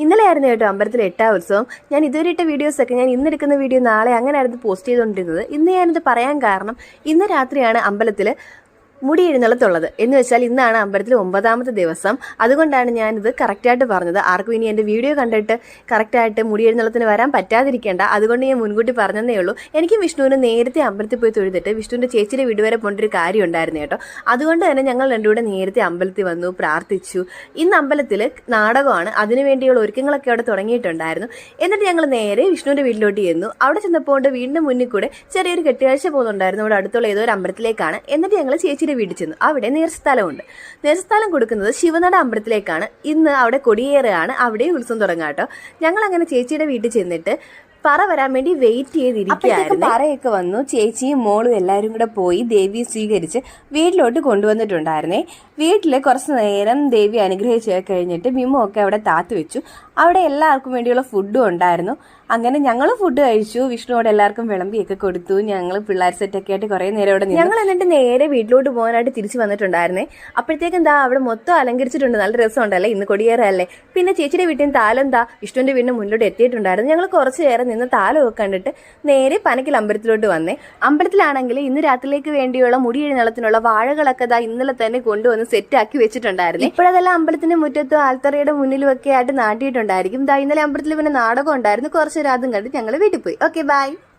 ഇന്നലെ ആയിരുന്നു കേട്ടോ അമ്പലത്തിൽ 8ാം ഉത്സവം. ഞാൻ ഇതുവരെ ഇട്ട വീഡിയോസൊക്കെ ഞാൻ ഇന്നെടുക്കുന്ന വീഡിയോ നാളെ അങ്ങനെയായിരുന്നു പോസ്റ്റ് ചെയ്തുകൊണ്ടിരുന്നത്. ഇന്ന് ഞാനിത് പറയാൻ കാരണം ഇന്ന് രാത്രിയാണ് അമ്പലത്തിൽ മുടി എഴുന്നള്ളത്തുള്ളത്. എന്ന് വെച്ചാൽ ഇന്നാണ് അമ്പലത്തിൽ 9ാമത്തെ ദിവസം. അതുകൊണ്ടാണ് ഞാനിത് കറക്റ്റായിട്ട് പറഞ്ഞത്. ആർക്കും ഇനി എൻ്റെ വീഡിയോ കണ്ടിട്ട് കറക്റ്റായിട്ട് മുടി എഴുന്നള്ളത്തിന് വരാൻ പറ്റാതിരിക്കേണ്ട, അതുകൊണ്ട് ഞാൻ മുൻകൂട്ടി പറഞ്ഞതേ ഉള്ളൂ. എനിക്ക് വിഷ്ണുവിന് നേരത്തെ അമ്പലത്തിൽ പോയി തൊഴുതിട്ട് വിഷ്ണുവിൻ്റെ ചേച്ചിയുടെ വീട് വരെ പോകേണ്ട ഒരു കാര്യം ഉണ്ടായിരുന്നു കേട്ടോ. അതുകൊണ്ട് തന്നെ ഞങ്ങൾ രണ്ടുകൂടെ നേരത്തെ അമ്പലത്തിൽ വന്നു, പ്രാർത്ഥിച്ചു. ഇന്ന് അമ്പലത്തിൽ നാടകമാണ്, അതിനുവേണ്ടിയുള്ള ഒരുക്കങ്ങളൊക്കെ അവിടെ തുടങ്ങിയിട്ടുണ്ടായിരുന്നു. എന്നിട്ട് ഞങ്ങൾ നേരെ വിഷ്ണുവിൻ്റെ വീട്ടിലോട്ട് ചെന്നു. അവിടെ ചെന്നപ്പോൾ വീടിൻ്റെ മുന്നിൽ കൂടെ ചെറിയൊരു കെട്ടുകാഴ്ച പോകുന്നുണ്ടായിരുന്നു. അവിടെ അടുത്തുള്ള ഏതോ ഒരു അമ്പലത്തിലേക്കാണ്. എന്നിട്ട് ഞങ്ങൾ ചേച്ചിയുടെ വീട്ടിൽ ചെന്നു. അവിടെ നേർസ്ഥലമുണ്ട്. നേർസ്ഥലം കൊടുക്കുന്നത് ശിവനട അമ്പലത്തിലേക്കാണ്. ഇന്ന് അവിടെ കൊടിയേറുകയാണ്. അവിടെ ഉത്സവം തുടങ്ങാം കേട്ടോ. ഞങ്ങൾ അങ്ങനെ ചേച്ചിയുടെ വീട്ടിൽ ചെന്നിട്ട് പറ വരാൻ വേണ്ടി വെയിറ്റ് ചെയ്തിരിക്കുകയായിരുന്നു. പറയൊക്കെ വന്നു. ചേച്ചിയും മോളും എല്ലാവരും കൂടെ പോയി ദേവിയെ സ്വീകരിച്ച് വീട്ടിലോട്ട് കൊണ്ടുവന്നിട്ടുണ്ടായിരുന്നേ. വീട്ടിൽ കുറച്ച് നേരം ദേവി അനുഗ്രഹിച്ച് കഴിഞ്ഞിട്ട് ബിമ്മൊക്കെ അവിടെ താത്തു വെച്ചു. അവിടെ എല്ലാവർക്കും വേണ്ടിയുള്ള ഫുഡും ഉണ്ടായിരുന്നു. അങ്ങനെ ഞങ്ങൾ ഫുഡ് കഴിച്ചു. വിഷ്ണുവോട് എല്ലാവർക്കും വിളമ്പിയൊക്കെ കൊടുത്തു. ഞങ്ങൾ പിള്ളേർ സെറ്റൊക്കെ ആയിട്ട് കുറേ നേരം അവിടെ ഞങ്ങൾ എന്നിട്ട് നേരെ വീട്ടിലോട്ട് പോകാനായിട്ട് തിരിച്ചു വന്നിട്ടുണ്ടായിരുന്നേ. അപ്പോഴത്തേക്കും എന്താ അവിടെ മൊത്തം അലങ്കരിച്ചിട്ടുണ്ട്. നല്ല രസമുണ്ടല്ലേ, ഇന്ന് കൊടിയേറല്ലേ. പിന്നെ ചേച്ചിയുടെ വീട്ടിൽ നിന്ന് താലം എന്താ വിഷ്ണുവിന്റെ വീടിന് മുന്നിലോട്ട് എത്തിയിട്ടുണ്ടായിരുന്നു. ഞങ്ങൾ കുറച്ച് നേരം നിന്ന് താലമൊക്കെ കണ്ടിട്ട് നേരെ പനക്കിൽ അമ്പലത്തിലോട്ട് വന്നേ. അമ്പലത്തിലാണെങ്കിൽ ഇന്ന് രാത്രിയിലേക്ക് വേണ്ടിയുള്ള മുടി എഴുന്നള്ളത്തിനുള്ള വാഴകളൊക്കെ ഇന്നലെ തന്നെ കൊണ്ടുവന്ന് സെറ്റാക്കി വെച്ചിട്ടുണ്ടായിരുന്നു. ഇപ്പോഴതെല്ലാം അമ്പലത്തിന്റെ മുറ്റത്തും ആൽത്തറയുടെ മുന്നിലും ഒക്കെ ആയിട്ട് നാട്ടിയിട്ടുണ്ടായിരിക്കും. ഇന്നലെ അമ്പലത്തിൽ പിന്നെ നാടകം ഉണ്ടായിരുന്നു. കുറച്ച് രാതും കണ്ടിട്ട് ഞങ്ങൾ വീട്ടിൽ പോയി. Okay, by.